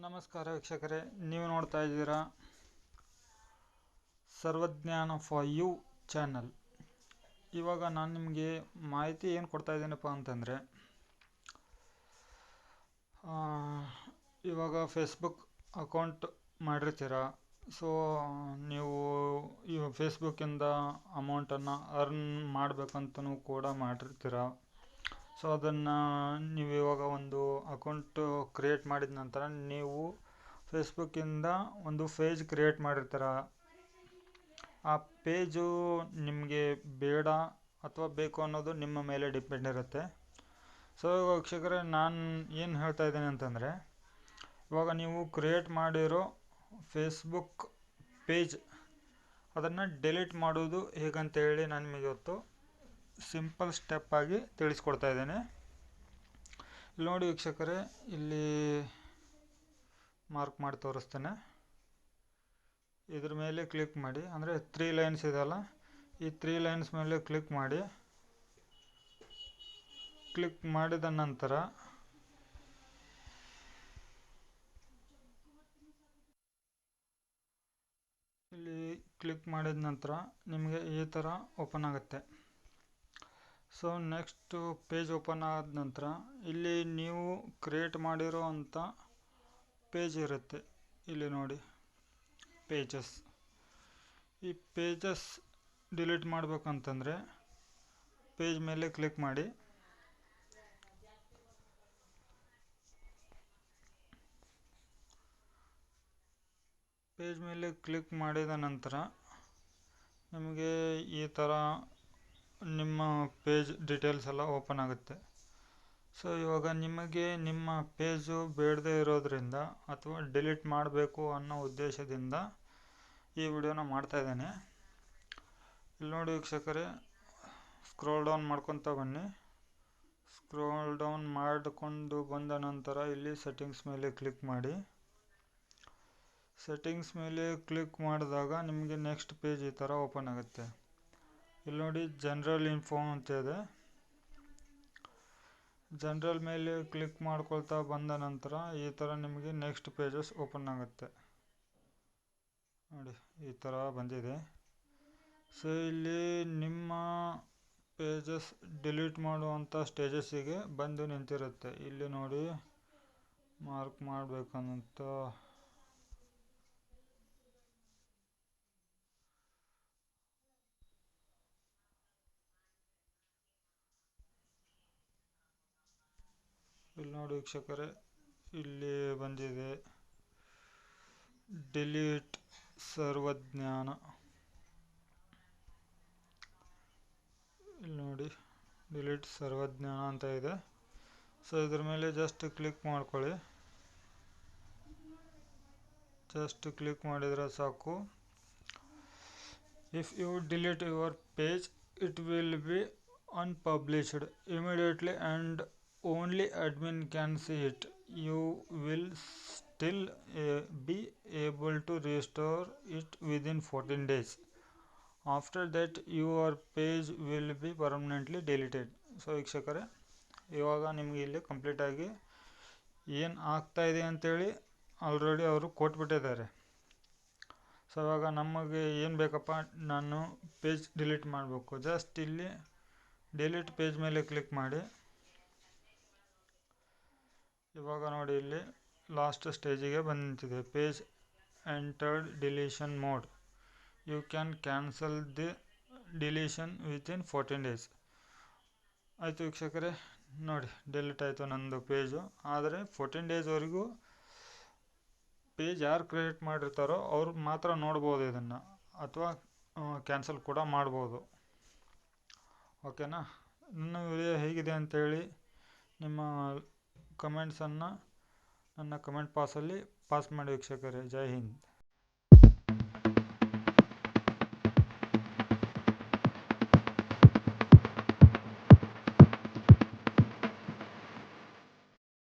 ನಮಸ್ಕಾರ ವೀಕ್ಷಕರೇ, ನೀವು ನೋಡ್ತಾ ಇದ್ದೀರಾ ಸರ್ವಜ್ಞಾನ ಫಾರ್ ಯು ಚಾನಲ್. ಇವಾಗ ನಾನು ನಿಮಗೆ ಮಾಹಿತಿ ಏನು ಕೊಡ್ತಾ ಇದ್ದೀನಪ್ಪ ಅಂತಂದರೆ, ಇವಾಗ ಫೇಸ್ಬುಕ್ ಅಕೌಂಟ್ ಮಾಡಿರ್ತೀರ. ಸೊ ನೀವು ಈ ಫೇಸ್ಬುಕ್ಕಿಂದ ಅಮೌಂಟನ್ನು ಅರ್ನ್ ಮಾಡಬೇಕಂತನೂ ಕೂಡ ಮಾಡಿರ್ತೀರ. ಸೊ ಅದನ್ನು ನೀವು ಇವಾಗ ಒಂದು ಅಕೌಂಟ್ ಕ್ರಿಯೇಟ್ ಮಾಡಿದ ನಂತರ ನೀವು ಫೇಸ್ಬುಕ್ಕಿಂದ ಒಂದು ಪೇಜ್ ಕ್ರಿಯೇಟ್ ಮಾಡಿರ್ತೀರ. ಆ ಪೇಜು ನಿಮಗೆ ಬೇಡ ಅಥವಾ ಬೇಕು ಅನ್ನೋದು ನಿಮ್ಮ ಮೇಲೆ ಡಿಪೆಂಡ್ ಇರುತ್ತೆ. ಸೊ ವೀಕ್ಷಕರೇ, ನಾನು ಏನು ಹೇಳ್ತಾ ಇದ್ದೀನಿ ಅಂತಂದರೆ, ಇವಾಗ ನೀವು ಕ್ರಿಯೇಟ್ ಮಾಡಿರೋ ಫೇಸ್ಬುಕ್ ಪೇಜ್ ಅದನ್ನು ಡಿಲೀಟ್ ಮಾಡೋದು ಹೇಗಂತೇಳಿ ನಾನು ನಿಮಗೆ ಇವತ್ತು ಸಿಂಪಲ್ ಸ್ಟೆಪ್ ಆಗಿ ತಿಳಿಸ್ಕೊಡ್ತಾ ಇದ್ದೇನೆ. ಇಲ್ಲಿ ನೋಡಿ ವೀಕ್ಷಕರೇ, ಇಲ್ಲಿ ಮಾರ್ಕ್ ಮಾಡಿ ತೋರಿಸ್ತೇನೆ. ಇದ್ರ ಮೇಲೆ ಕ್ಲಿಕ್ ಮಾಡಿ, ಅಂದರೆ 3 ಲೈನ್ಸ್ ಇದೆಯಲ್ಲ, ಈ 3 ಲೈನ್ಸ್ ಮೇಲೆ ಕ್ಲಿಕ್ ಮಾಡಿ. ಕ್ಲಿಕ್ ಮಾಡಿದ ನಂತರ ಇಲ್ಲಿ ಕ್ಲಿಕ್ ಮಾಡಿದ ನಂತರ ನಿಮಗೆ ಈ ಥರ ಓಪನ್ ಆಗುತ್ತೆ. ಸೊ ನೆಕ್ಸ್ಟ್ ಪೇಜ್ ಓಪನ್ ಆದ ನಂತರ ಇಲ್ಲಿ ನೀವು ಕ್ರಿಯೇಟ್ ಮಾಡಿರೋ ಅಂಥ ಪೇಜ್ ಇರುತ್ತೆ. ಇಲ್ಲಿ ನೋಡಿ ಪೇಜಸ್. ಈ ಪೇಜಸ್ ಡಿಲೀಟ್ ಮಾಡಬೇಕಂತಂದರೆ ಪೇಜ್ ಮೇಲೆ ಕ್ಲಿಕ್ ಮಾಡಿ. ಪೇಜ್ ಮೇಲೆ ಕ್ಲಿಕ್ ಮಾಡಿದ ನಂತರ ನಿಮಗೆ ಈ ಥರ ನಿಮ್ಮ ಪೇಜ್ ಡೀಟೇಲ್ಸ್ ಎಲ್ಲ ಓಪನ್ ಆಗುತ್ತೆ. ಸೊ ಇವಾಗ ನಿಮಗೆ ನಿಮ್ಮ ಪೇಜು ಬೇಡದೇ ಇರೋದ್ರಿಂದ ಅಥವಾ ಡಿಲೀಟ್ ಮಾಡಬೇಕು ಅನ್ನೋ ಉದ್ದೇಶದಿಂದ ಈ ವಿಡಿಯೋನ ಮಾಡ್ತಾ ಇದ್ದೇನೆ. ಇಲ್ಲಿ ನೋಡಿ ವೀಕ್ಷಕರೇ, ಸ್ಕ್ರೋಲ್ ಡೌನ್ ಮಾಡ್ಕೊತ ಬನ್ನಿ. ಸ್ಕ್ರೋಲ್ ಡೌನ್ ಮಾಡಿಕೊಂಡು ಬಂದ ನಂತರ ಇಲ್ಲಿ ಸೆಟ್ಟಿಂಗ್ಸ್ ಮೇಲೆ ಕ್ಲಿಕ್ ಮಾಡಿ. ಸೆಟ್ಟಿಂಗ್ಸ್ ಮೇಲೆ ಕ್ಲಿಕ್ ಮಾಡಿದಾಗ ನಿಮಗೆ ನೆಕ್ಸ್ಟ್ ಪೇಜ್ ಈ ಥರ ಓಪನ್ ಆಗುತ್ತೆ. ಇಲ್ಲಿ ನೋಡಿ ಜನರಲ್ ಇನ್ಫೋ ಅಂತ ಇದೆ. ಜನರಲ್ ಮೇಲೆ ಕ್ಲಿಕ್ ಮಾಡ್ಕೊಳ್ತಾ ಬಂದ ನಂತರ ಈ ಥರ ನಿಮಗೆ ನೆಕ್ಸ್ಟ್ ಪೇಜಸ್ ಓಪನ್ ಆಗುತ್ತೆ. ನೋಡಿ ಈ ಥರ ಬಂದಿದೆ. ಸೊ ಇಲ್ಲಿ ನಿಮ್ಮ ಪೇಜಸ್ ಡಿಲೀಟ್ ಮಾಡುವಂಥ ಸ್ಟೇಜಸ್ಸಿಗೆ ಬಂದು ನಿಂತಿರುತ್ತೆ. ಇಲ್ಲಿ ನೋಡಿ ಮಾರ್ಕ್ ಮಾಡಬೇಕಂತ ಇಲ್ಲಿ ನೋಡಿ ವೀಕ್ಷಕರೇ, ಇಲ್ಲಿ ಬಂದಿದೆ ಡಿಲೀಟ್ ಸರ್ವಜ್ಞಾನ. ಇಲ್ಲಿ ನೋಡಿ ಡಿಲೀಟ್ ಸರ್ವಜ್ಞಾನ ಅಂತ ಇದೆ. ಸೊ ಇದ್ರ ಮೇಲೆ ಜಸ್ಟ್ ಕ್ಲಿಕ್ ಮಾಡ್ಕೊಳ್ಳಿ. ಜಸ್ಟ್ ಕ್ಲಿಕ್ ಮಾಡಿದರೆ ಸಾಕು. If you delete your page it will be unpublished immediately and only admin can see it. You will still be able to restore it within 14 days. After that your page will be permanently deleted. So ವೀಕ್ಷಕರೇ, ಇವಾಗ ನಿಮಗೆ ಇಲ್ಲಿ ಕಂಪ್ಲೀಟಾಗಿ ಏನು ಆಗ್ತಾ ಇದೆ ಅಂತೇಳಿ already ಅವರು ಕೊಟ್ಬಿಟ್ಟಿದ್ದಾರೆ. ಸೊ ಇವಾಗ ನಮಗೆ ಏನು ಬೇಕಪ್ಪ, ನಾನು ಪೇಜ್ ಡಿಲೀಟ್ ಮಾಡಬೇಕು. ಜಸ್ಟ್ ಇಲ್ಲಿ ಡಿಲೀಟ್ ಪೇಜ್ ಮೇಲೆ ಕ್ಲಿಕ್ ಮಾಡಿ. ಇವಾಗ ನೋಡಿ ಇಲ್ಲಿ ಲಾಸ್ಟ್ ಸ್ಟೇಜಿಗೆ ಬಂದು ನಿಂತಿದೆ. Page entered deletion mode. You can cancel the deletion within 14 days. ಆಯಿತು ವೀಕ್ಷಕರೇ, ನೋಡಿ ಡಿಲೀಟ್ ಆಯಿತು ನಂದು ಪೇಜು. ಆದರೆ 14 daysವರೆಗೂ ಪೇಜ್ ಯಾರು ಕ್ರಿಯೇಟ್ ಮಾಡಿರ್ತಾರೋ ಅವ್ರು ಮಾತ್ರ ನೋಡ್ಬೋದು ಇದನ್ನು, ಅಥವಾ ಕ್ಯಾನ್ಸಲ್ ಕೂಡ ಮಾಡ್ಬೋದು. ಓಕೆನಾ? ನನ್ನ ವಿಡಿಯೋ ಹೇಗಿದೆ ಅಂತೇಳಿ ನಿಮ್ಮ ಕಮೆಂಟ್ಸನ್ನು ನನ್ನ ಕಮೆಂಟ್ ಪಾಸ್ ಮಾಡಿ ವೀಕ್ಷಕರೇ. ಜೈ ಹಿಂದ್.